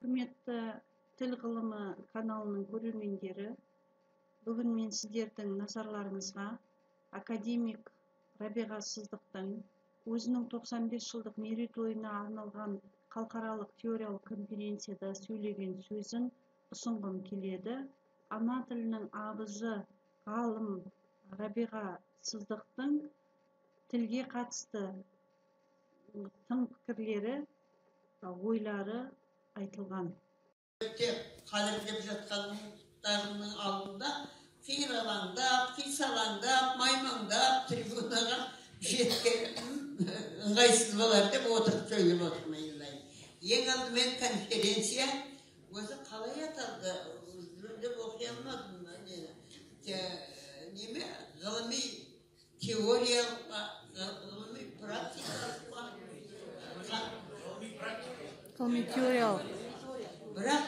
Құрметті тіл ғылымы каналының көрермендері, бүгін мен сіздердің назарларыңызға академик Рабиға Сыздықтың өзінің 95 жылдық мерейтойына арналған халықаралық теориялық конференцияда сөйлеген сөзін ұсынғым келеді. Ана тілінің абызы ғалым Рабиға Сыздықтың тілге қатысты тың пікірлері, ойлары айтылған. Қалып жатқандарының алдында қиралаңдап, қисалаңдап, маймаңдап, трибунаға жеткен ыңғайсыз болар деп отырып сөйлеп отырмайын. Ең алдымен конференция өзі қалай аталды, жөндеп оқи алмадым. Неме ғылыми теориялық, ғылыми практикалық, ғылыми теориялық. Бірақ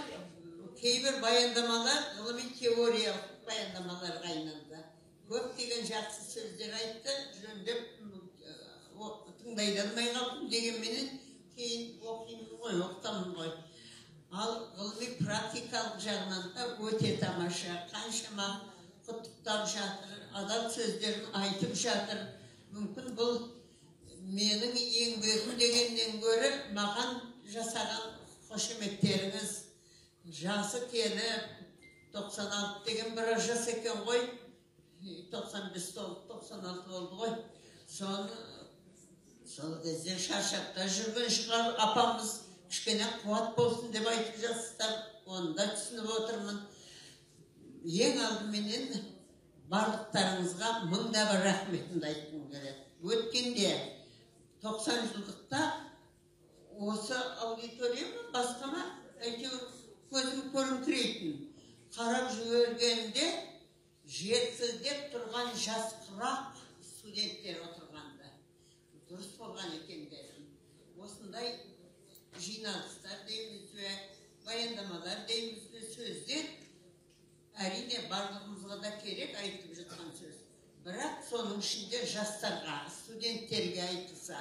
кейбір баяндамалар ғылыми теориялық баяндамаларға айналды. Көптеген жақсы сөздер айтты, жөндеп тыңдай алмай қалдым дегенменен кейін оқимын ғой, оқытамын ғой. Ал ғылыми практикалық жағынан да өте тамаша, қаншама құттықтап жатыр, адал сөздерін айтып жатыр. Мүмкін бұл менің еңбегім дегеннен гөрі маған жасаған қошеметтеріңіз. Жасы келіп, 96 деген бір жас екен ғой, 95-96 болды ғой. Сол кезде шаршапта жүрген шығар, апамыз кішкене қуат болсын деп айтып жатсыздар, оны да түсініп отырмын. Ең алдыменен барлықтарыңызға мыңда бір рахметімді айтқым келеді. Өткенде 90 жылдықта осы аудитория ма, басқа ма, әйтеуір көзім көріңкірейтін. Қарап жібергенде жетсіздеп тұрған жас құрақ студенттер отырғанды. Дұрыс болған екен дедім. Осындай жиналыстар дейміз бе, баяндамалар дейміз бе, сөздер әрине барлығымызға да керек, айтып жатқан сөз. Бірақ соның ішінде жастарға, студенттерге айтылса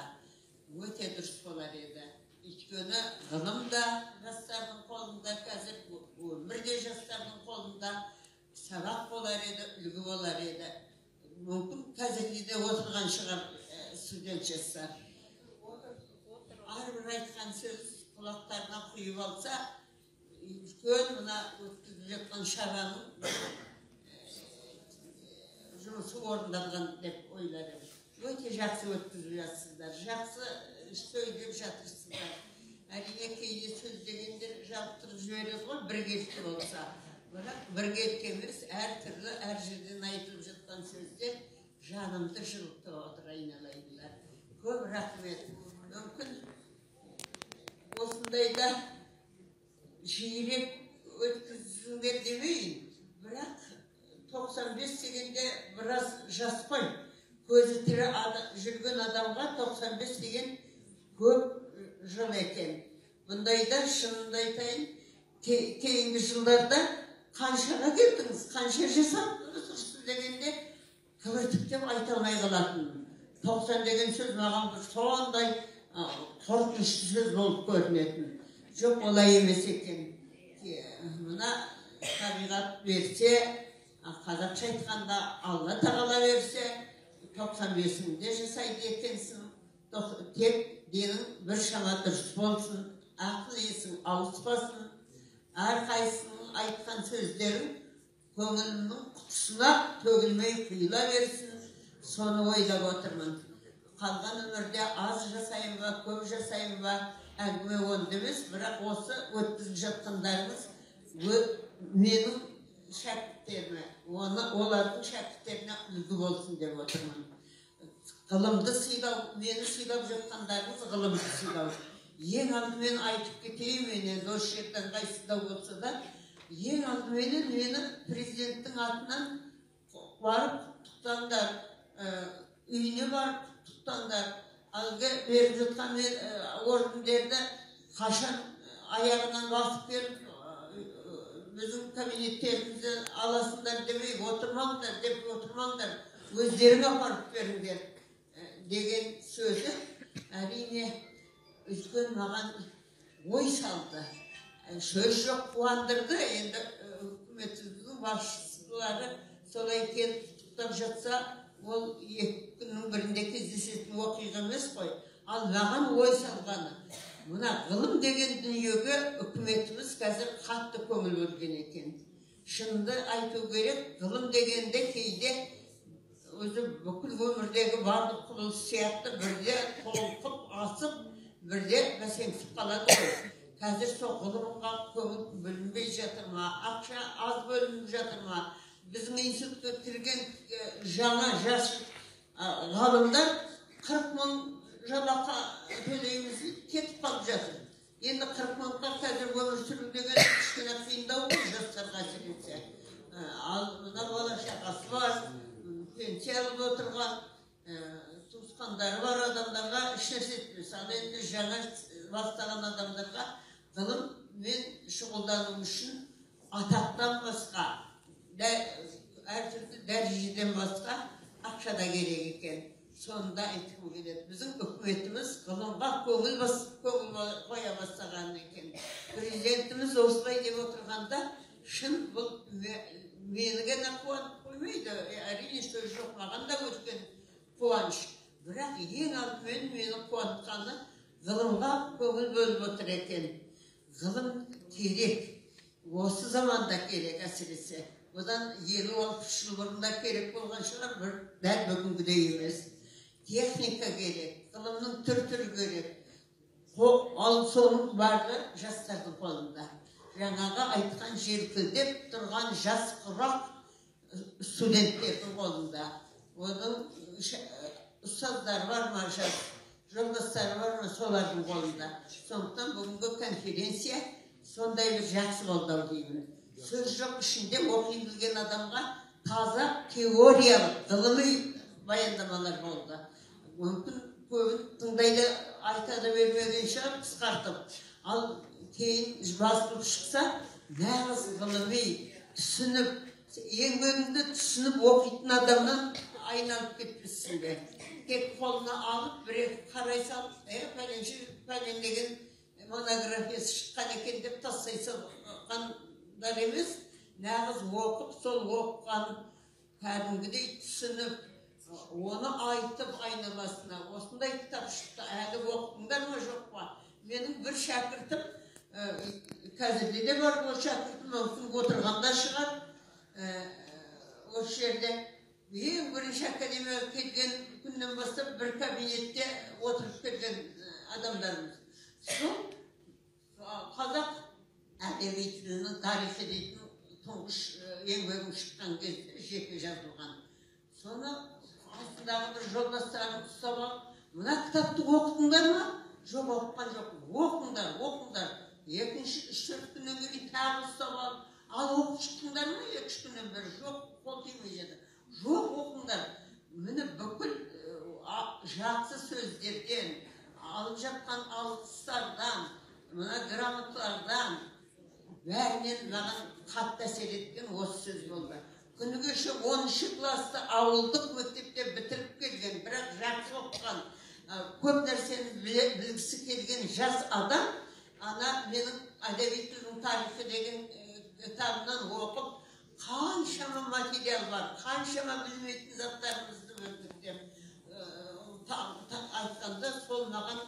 өте дұрыс болар еді. Өйткені ғылым да жастардың қолында, қазір өмір де жастардың қолында, сабақ болар еді, үлгі болар еді. Мүмкін қазірде де отырған шығар студент жастар. Әрбір айтқан сөз құлақтарына құйып алса, үлкен мына өткізіп жатқан шараның жұмысы орындалған деп ойларым. Өте жақсы өткізіп жатсыздар, жақсы сөйлеп жатырсыздар. Әрине кейде сөз дегендер жабықтырып жібереді ғой, біргелікті болса. Бірақ біргелік емес, әртүрлі, әр жерден айтылып жатқан сөздер жанымды жылытып отыр, айналайындар. Көп рахмет. Мүмкін осындайда жиірек өткізіңдер демейін. Бірақ 95 дегенде біраз жас қой. Көзі тірі жүрген адамға 95 деген көп жыл екен. Бұндайда шынымды айтайын, кейінгі жылдарда қаншаға келдіңіз, қанша жасадыңыз дегенде кібіртік деп айта алмай қалатын. 90 деген сөз маған бір сондай қорқынышты сөз болып көрінетін. Жоқ, олай емес екен. Мына табиғат берсе, қазақша айтқанда Алла тағала берсе, 95-інде жасайды екенсің. Тек денің бір шама дұрыс болсын, ақыл есің ауыспасын. Әрқайсының айтқан сөздерін көңілімнің құтысына төгілмей құйыла берсін. Соны ойлап отырмын. Қалған өмірде аз жасайын ба, көп жасайын ба, әңгіме онда емес, бірақ осы өткізіп жатқандарыңыз менің шәкірттеріме, олардың шәкірттеріне үлгі болсын деп отырмын. Ғылымды сыйлау, мені сыйлап жатқандарыңыз ғылымды сыйлау. Ең алдымен айтып кетейін, менен осы жерден қайсыда болса да, ең алдымен мені президенттің атынан барып құттықтаңдар, үйіне барып құттықтаңдар. Алғы беріп жатқан орындерді қашан аяғынан басып келіп, біздің кабинеттерімізді аласыңдар демей, отырмаңдар деп отырмаңдар, өздеріңе апарып беріңдер деген сөзі әрине үлкен маған ой салды. Söz жоқ қуандырды, енді үкіметіміздің басшылары солай келіп құттықтап жатса, ол 2 күннің бірінде кездесетін оқиға емес қой. Ал маған ой салғаны, мына ғылым деген дүниеге үкіметіміз қазір қатты көңіл бөлген екен. Шынды айту керек, ғылым дегенде кейде өзі бүкіл өмірдегі барлық құбылыс сияқты бірде толқып асып, бірде бәсеңсіп қалады ғой. Қазір сол ғылымға көңіл бөлінбей жатыр ма, ақша аз бөлініп жатыр ма? Біздің институтқа кірген жаңа жас ғалымдар 40 мың жалақы төлейміз кетіп қалып жатыр. Енді 40 мыңға қазір өмір сүру деген кішкене қиындау ғой жастарға әсіресе. Ал мына бала шағасы бар, пенсия алып отырған, туысқандары бар адамдарға ешнәрсе етпес. Ал енді жаңа бастаған адамдарға ғылыммен шұғылдану үшін атақтан басқа, әртүрлі дәрежеден басқа ақша да керек екен. Сонда айтқым келеді. Біздің үкіметіміз ғылымға көңіл қоя бастаған екен. Президентіміз осылай деп отырғанда, шын бұл мені ғана қуанып қоймайды. Әрине сөз жоқ, маған да өткен қуаныш. Бірақ ең алдымен мені қуантқаны ғылымға көңіл бөліп отыр екен. Ғылым керек. Осы заманда керек әсіресе. Одан 50-60 жыл бұрында керек болған шығар, дәл бүгінгідей емес. Техника керек, ғылымның түр-түрі керек. Ал соның барлығы жастардың қолында. Жаңағы айтқан желкілдеп тұрған жас құрақ студенттердің қолында. Оның ұстаздары бар ма, жолдастары бар ма, солардың қолында. Сондықтан бүгінгі конференция сондай бір жақсы болды деймін. Сөз жоқ, ішінде оқи білген адамға таза теориялық, ғылыми баяндамалар болды. Мүмкін көбін тыңдайды, айтады бермеген шығар, қысқартып. Ал кейін басылып шықса, нағыз ғылыми түсініп, еңбегіңді түсініп оқитын адамнан айналып кетпессің бе. Тек қолына алып, бір-екі қарай салып, пәлен деген монографиясы шыққан екен деп тастай салғандар емес, нағыз оқып, сол оққан кәдімгідей түсініп, оны айтып айналасына. Осындай кітап шықты, әлі оқыңдар ма жоқ па? Менің бір шәкіртім, қазірде де бар бұл шәкіртім, мүмкін отырғанда шығар, осы жерде ең бірінші академияға келген күннен бастап бір кабинетте отырып келген адамдарымыз. Сол қазақ әдеби тілінің тарихы дейтін тұңғыш еңбегім шыққан кезде жеке жазылған. Соны астындағы бір жолдастарым ұстап алып, мына кітапты оқытыңдар ма? Жоқ, оқыған жоқ. Оқыңдар. 2-3 күннен кейін тағы ұстап алып, ал оқып шықтыңдар ма? 2 күннен бері жоқ, қол тимей жатыр. Жоқ, оқыңдар. Міне бүкіл жақсы сөздерден, алып жатқан алғыстардан, мына грамоталардан бәрінен маған қатты әсер еткен осы сөз болды. Күні кеше 10-шы класты ауылдық мектепте бітіріп келген, бірақ жақсы оқыған, көп нәрсені білгісі келген жас адам, ана менің әдеби тілдің тарихы деген кітабынан оқып, қаншама материал бар, қаншама білмейтін заттарымызды өндірдім. Айтқанда сол маған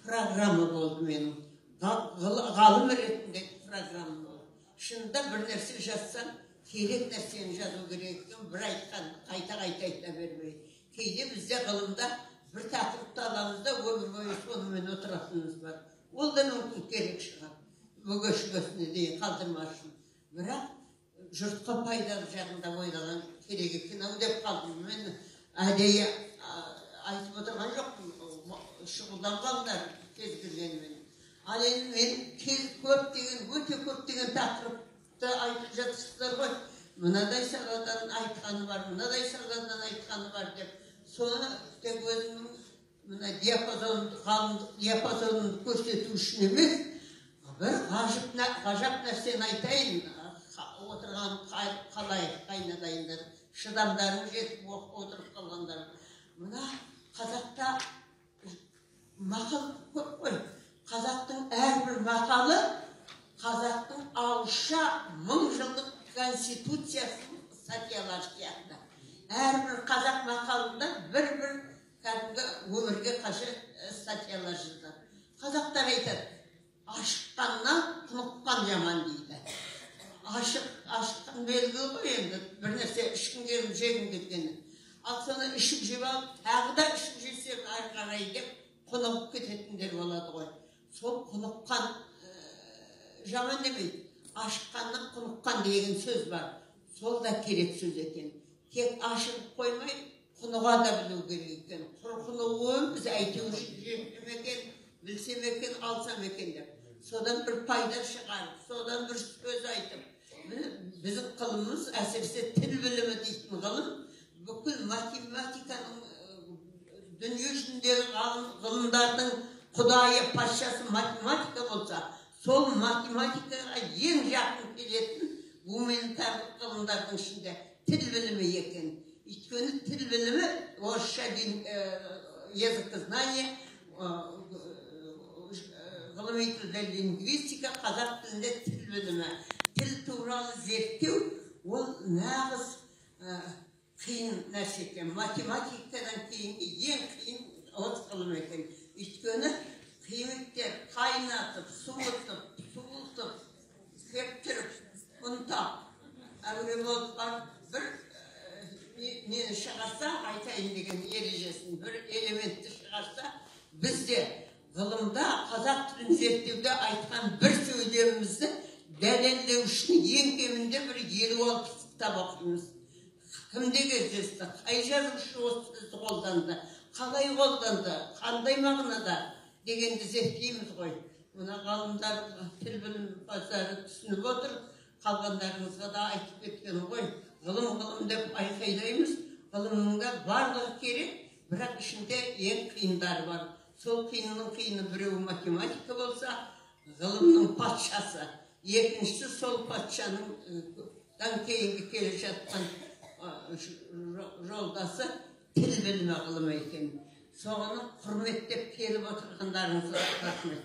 программа болды менің. Ғалым ретіндегі программа болды. Шынында бір нәрсе жазсам, керек нәрсені жазу керек екен, бір айтқан, қайта бермей. Кейде бізде ғылымда бір тақырыпты аламыз да, өмір бойы сонымен отыратынымыз бар. Ол да мүмкін керек шығар. Өгешігесіне дейін қалдырмасын. Бірақ жұртқа пайдалы жағында ойлаған керек екен-ау деп қалдым. Мен әдейі айтып отырған жоқпын, шұғылданбаңдар кез келгенімен. Ал енді мен өте көптеген тақырыпты айтып жатырсыздар ғой. Мынадай саладан айтқаны бар, мынадай саладан айтқаны бар деп. Соны тек өзімнің диапазонын көрсету үшін емес, бір ғажап нәрсені айтайын, отырған қалай қайнадайындар, шыдамдарым жетіп отырып қалғандар. Мына қазақта мақал көп қой. Қазақтың әрбір мақалы қазақ Орысша 1000 жылдық конституциясын статьялар сияқты. Әрбір қазақ мақалында бір-бір кәдімгі өмірге қажет статьялар жазды. Қазақтар айтады, ашыққаннан құныққан жаман дейді. Ашыққан белгі ғой енді, бір нәрсе ішкің келіп жегің келгені. Ал соны ішіп жеп алып, тағы да ішіп жесең ары қарай деп құнығып кететіндер болады ғой. Сол құныққан жаман демейді. Ашыққаннан құныққан деген сөз бар. Сол да керек сөз екен. Тек ашығып қоймай, құныға да білу керек екен. Құнығуын біз әйтеуір жем екен, білсем екен, алсам екен деп. Содан бір пайда шығарып, содан бір сөз айтып. Біздің ғылымымыз әсіресе тіл білімі дейтін ғылым, бүкіл математиканың дүние жүзіндегі ғылымдардың құдайы, патшасы математика болса, сол математикаға ең жақын келетін гуманитарлық ғылымдардың ішінде тіл білімі екен. Өйткені тіл білімі орысша языкознание, ғылыми тілде лингвистика, қазақ тілінде тіл білімі. Тіл туралы зерттеу ол нағыз қиын нәрсе екен. Математикадан кейін ең қиын осы ғылым екен. Өйткені қиметтер қайнатып, суытып, кептіріп, ұнтап, әуре болып барып бір нені шығарса, айтайын деген ережесін, бір элементті шығарса, бізде ғылымда қазақ тілін зерттеуде айтқан бір сөйлемімізді дәлелдеу үшін ең кемінде бір 50-60 кітап оқимыз. Кімде кездесті, қай жазушы осы сөзді қолданды, қалай қолданды, қандай мағынада дегенді зерттейміз ғой. Мұна ғалымдар тіл білім базары түсініп отыр, қалғандарыңызға да айтып кеткен ғой. Ғылым деп айқайлаймыз, ғылымның да барлығы керек, бірақ ішінде ең қиындары бар. Сол қиынның қиыны біреуі математика болса, ғылымның патшасы. Екіншісі сол патшаның кейінгі келе жатқан жолдасы тіл білімі ғылымы екен. Соғаны құрметтеп келіп отырғандарыңызға рахмет.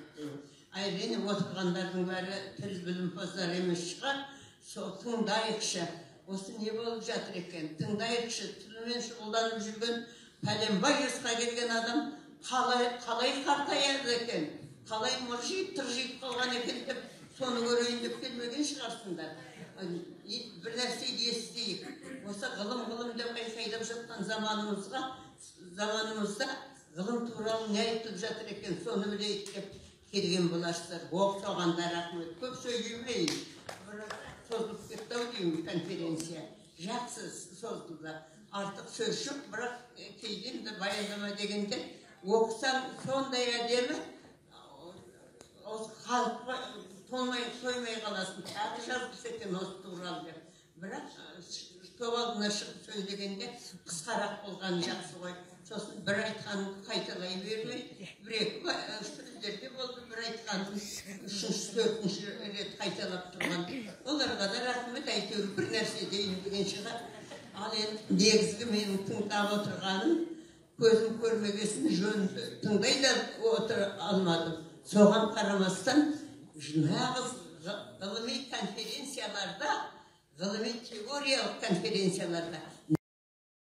Әрине отырғандардың бәрі тіл білім базары емес шығар. Сол тыңдайықшы. Осы не болып жатыр екен? Тыңдайықшы. Тілмен шұғылданып жүрген пәленбай жасқа келген адам қалай қартаяды екен? Қалай мұржиып, тыржиып қалған екен деп соны көрейін деп келмеген шығарсыңдар. Бір нәрсе естейік. Осы ғылым деп айқайлап жатқан заманымызда ғылым туралы не айтып жатыр екен, соны білейік деп келген боласыздар. Соған да рахмет. Көп сөйлемейін. Созылып кетті-ау деймін конференция. Жақсы созылды. Артық сөз жоқ, бірақ кейден де баяндама дегенде оқысаң сондай әдемі, халыққа тоймай қаласын. Тағы жазғысы екен осы туралы деп. Бірақ топ алдына шығып сөйлегенде қысқарақ болғаны жақсы ғой. Сосын бір айтқанын қайталай бермей, бір-екі сөздерде болды, бір айтқанын үшінші, төртінші рет қайталап тұрған. Оларға да рахмет, әйтеуір бір нәрсе дейін деген шығар. Ал енді негізгі менің тыңдап отырғаным, көзім көрмегесін жөн тыңдай да отыра алмадым. Соған қарамастан, нағыз ғылыми конференцияларда, ғылыми теориялық конференцияларда